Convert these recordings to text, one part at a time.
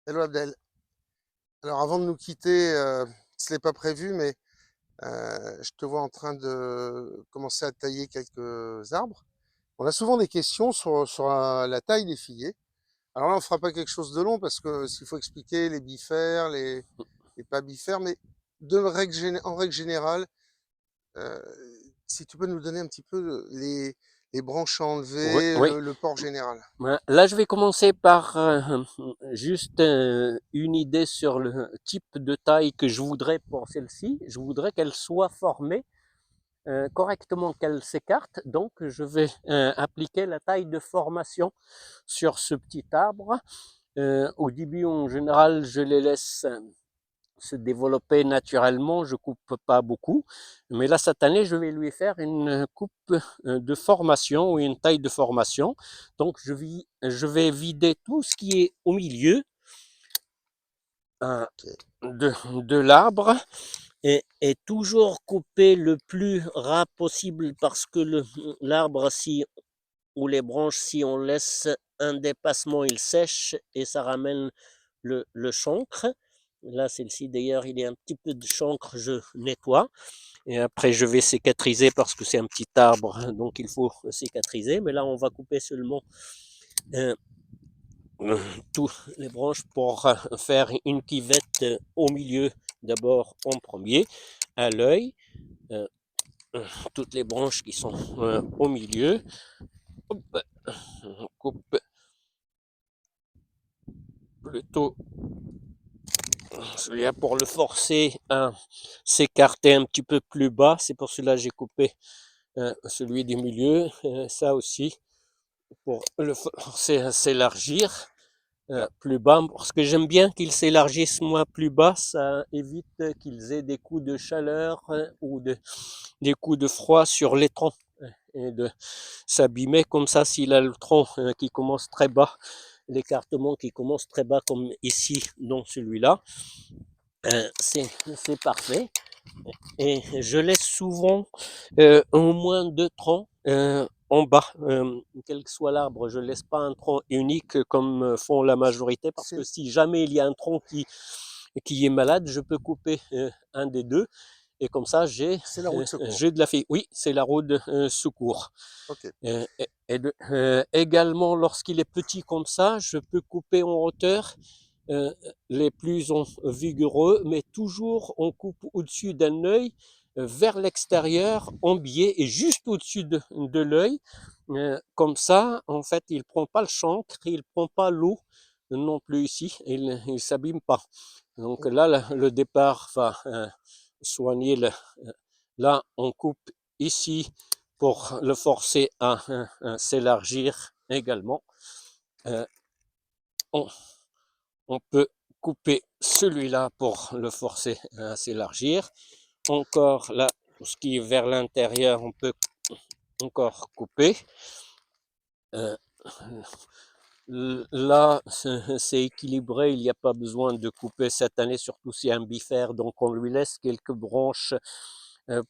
Hello Abdel. Alors avant de nous quitter, ce n'est pas prévu, mais je te vois en train de commencer à tailler quelques arbres. On a souvent des questions sur la taille des figuiers. Alors là, on ne fera pas quelque chose de long parce que s'il faut expliquer les bifères, les pas bifères, mais en règle générale, euh, si tu peux nous donner un petit peu les branches à Oui, enlever, oui. le port général. Là, je vais commencer par juste une idée sur le type de taille que je voudrais pour celle-ci. Je voudrais qu'elle soit formée correctement, qu'elle s'écarte. Donc, je vais appliquer la taille de formation sur ce petit arbre. Au début, en général, je les laisse se développer naturellement, je coupe pas beaucoup. Mais là, cette année, je vais lui faire une coupe de formation ou une taille de formation. Donc, je vais vider tout ce qui est au milieu euh, Ok. de l'arbre et toujours couper le plus ras possible parce que l'arbre, si ou les branches, si on laisse un dépassement, il sèche et ça ramène le chancre. Là, celle-ci, d'ailleurs, il y a un petit peu de chancre, je nettoie. Et après, je vais cicatriser parce que c'est un petit arbre, donc il faut cicatriser. Mais là, on va couper seulement euh, toutes les branches pour faire une quivette au milieu, d'abord en premier, à l'œil. Euh, toutes les branches qui sont au milieu. Hop, on coupe plutôt celui-là pour le forcer à s'écarter un petit peu plus bas. C'est pour cela que j'ai coupé celui du milieu. Ça aussi, pour le forcer à s'élargir Alors, plus bas. Parce que j'aime bien qu'ils s'élargissent moi plus bas. Ça évite qu'ils aient des coups de chaleur ou des coups de froid sur les troncs. Et de s'abîmer comme ça s'il a le tronc qui commence très bas, l'écartement qui commence très bas comme ici dans celui-là, c'est parfait. Et je laisse souvent au moins deux troncs en bas, quel que soit l'arbre. Je ne laisse pas un tronc unique comme font la majorité, parce que c'est si jamais il y a un tronc qui est malade, je peux couper un des deux. Et comme ça, c'est la roue de secours. j'ai de la fille. Oui, c'est la roue de secours. Ok. Également, lorsqu'il est petit comme ça, je peux couper en hauteur euh, les plus vigoureux, mais toujours on coupe au-dessus d'un œil vers l'extérieur, en biais et juste au-dessus de l'œil. Comme ça, en fait, il ne prend pas le chancre, il ne prend pas l'eau non plus ici, il ne s'abîme pas. Donc là, le départ va soigner. Là, on coupe ici pour le forcer à s'élargir également. Euh, on, on peut couper celui-là pour le forcer à s'élargir. Encore là, tout ce qui est vers l'intérieur, on peut encore couper. Euh, Là, c'est équilibré, il n'y a pas besoin de couper cette année, surtout si un bifère, donc on lui laisse quelques branches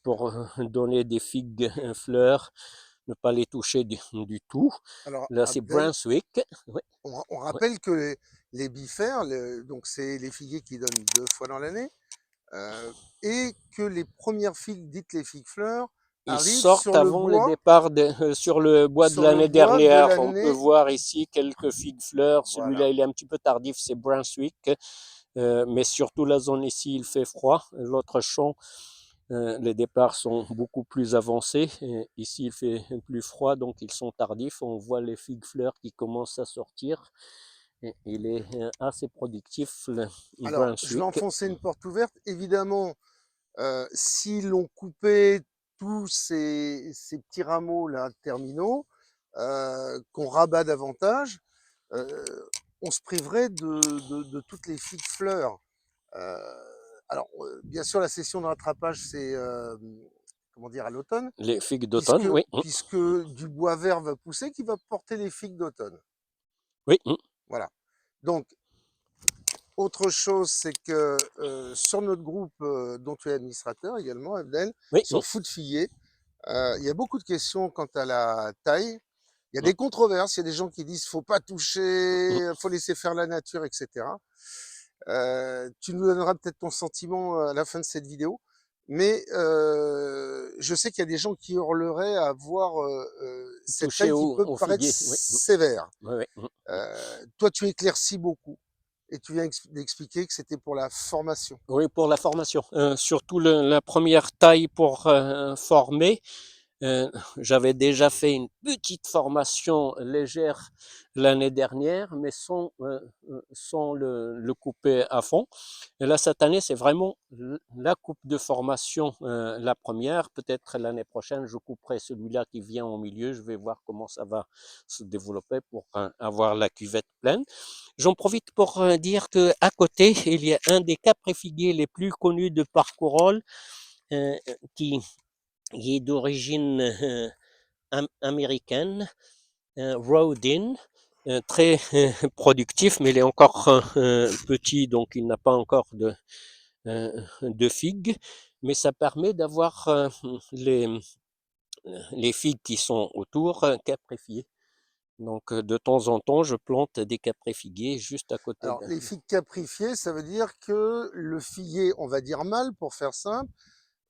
pour donner des figues fleurs, ne pas les toucher du tout. Alors, Là, c'est Abdel, Brunswick. Oui, on oui. rappelle que les bifères, donc c'est les figuiers qui donnent 2 fois dans l'année, et que les premières figues, dites les figues fleurs, Ils arrivent sortent avant le départ sur le bois de sur le l'année bois de dernière. On peut l'année. voir ici quelques figues fleurs. Voilà. Celui-là, il est un petit peu tardif, c'est Brunswick. Mais surtout la zone ici, il fait froid. L'autre champ, les départs sont beaucoup plus avancés. Et ici, il fait plus froid, donc ils sont tardifs. On voit les figues fleurs qui commencent à sortir. Et il est assez productif, le Alors, je vais Brunswick. enfoncer une porte ouverte. Évidemment, si l'on coupait tous ces petits rameaux là terminaux, qu'on rabat davantage, on se priverait de toutes les figues fleurs. Euh, alors, bien sûr, la session de rattrapage, c'est comment dire, à l'automne, Les figues puisque, d'automne, oui. puisque du bois vert va pousser qui va porter les figues d'automne. Oui, Voilà. Donc, autre chose, c'est que sur notre groupe dont tu es administrateur également, Abdel, oui, sur Food Fillet, il y a beaucoup de questions quant à la taille. Il y a mmh, des controverses, il y a des gens qui disent faut pas toucher, faut laisser faire la nature, etc. Tu nous donneras peut-être ton sentiment à la fin de cette vidéo. Mais je sais qu'il y a des gens qui hurleraient à voir cette toucher taille qui peut au paraître figuier, oui, sévère. oui, oui, Toi, tu éclaircis beaucoup et tu viens d'expliquer que c'était pour la formation. oui, pour la formation, surtout la première taille pour former. J'avais déjà fait une petite formation légère l'année dernière, mais sans le couper à fond. Et là, cette année, c'est vraiment la coupe de formation, la première. Peut-être l'année prochaine, je couperai celui-là qui vient au milieu. Je vais voir comment ça va se développer pour avoir la cuvette pleine. J'en profite pour dire que à côté, il y a un des caprifiguiers les plus connus de Parcourol, euh, qui, qui est d'origine américaine, Rodin, très productif, mais il est encore petit, donc il n'a pas encore de figues. Mais ça permet d'avoir les figues qui sont autour caprifiées. Donc de temps en temps, je plante des caprifiguiers juste à côté Alors, de. les figues caprifiées, ça veut dire que le figuier, on va dire mâle pour faire simple,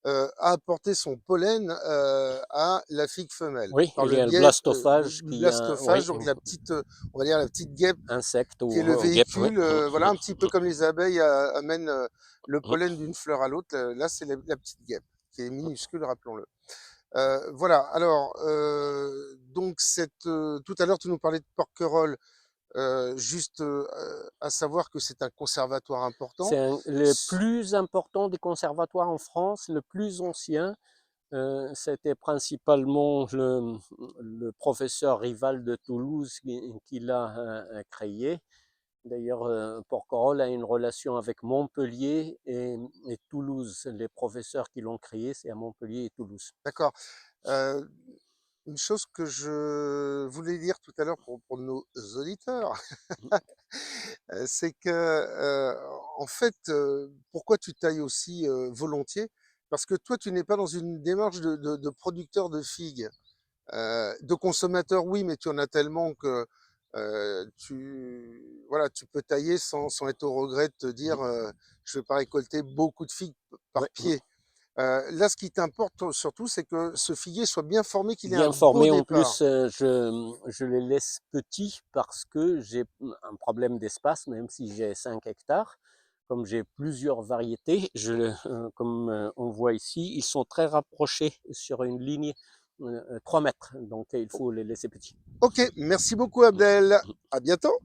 a apporté son pollen à la figue femelle Oui, par il y le a le biais blastophage du qui a, oui, blastophage, donc la petite, on va dire la petite guêpe insecte qui est le ou guêpe, oui. véhicule, voilà, un petit peu comme les abeilles amènent le pollen d'une fleur à l'autre. Là, c'est la petite guêpe qui est minuscule, rappelons-le. Voilà. Alors, donc tout à l'heure, tu nous parlais de porquerolles. Juste à savoir que c'est un conservatoire important. C'est le plus important des conservatoires en France, le plus ancien. C'était principalement le professeur Rival de Toulouse qui l'a créé. D'ailleurs, Porquerolles a une relation avec Montpellier et Toulouse. Les professeurs qui l'ont créé, c'est à Montpellier et Toulouse. D'accord. Euh, une chose que je voulais dire tout à l'heure pour nos auditeurs, c'est que en fait, pourquoi tu tailles aussi volontiers? Parce que toi, tu n'es pas dans une démarche de producteur de figues. De consommateur, oui, mais tu en as tellement que voilà, tu peux tailler sans être au regret de te dire je vais pas récolter beaucoup de figues par Ouais. pied. Là, ce qui t'importe surtout, c'est que ce figuier soit bien formé, qu'il ait un Bien beau formé. En départ. plus, je les laisse petits parce que j'ai un problème d'espace, même si j'ai 5 hectares. Comme j'ai plusieurs variétés, comme on voit ici, ils sont très rapprochés sur une ligne 3 mètres. Donc, il faut les laisser petits. Ok, merci beaucoup Abdel. À bientôt.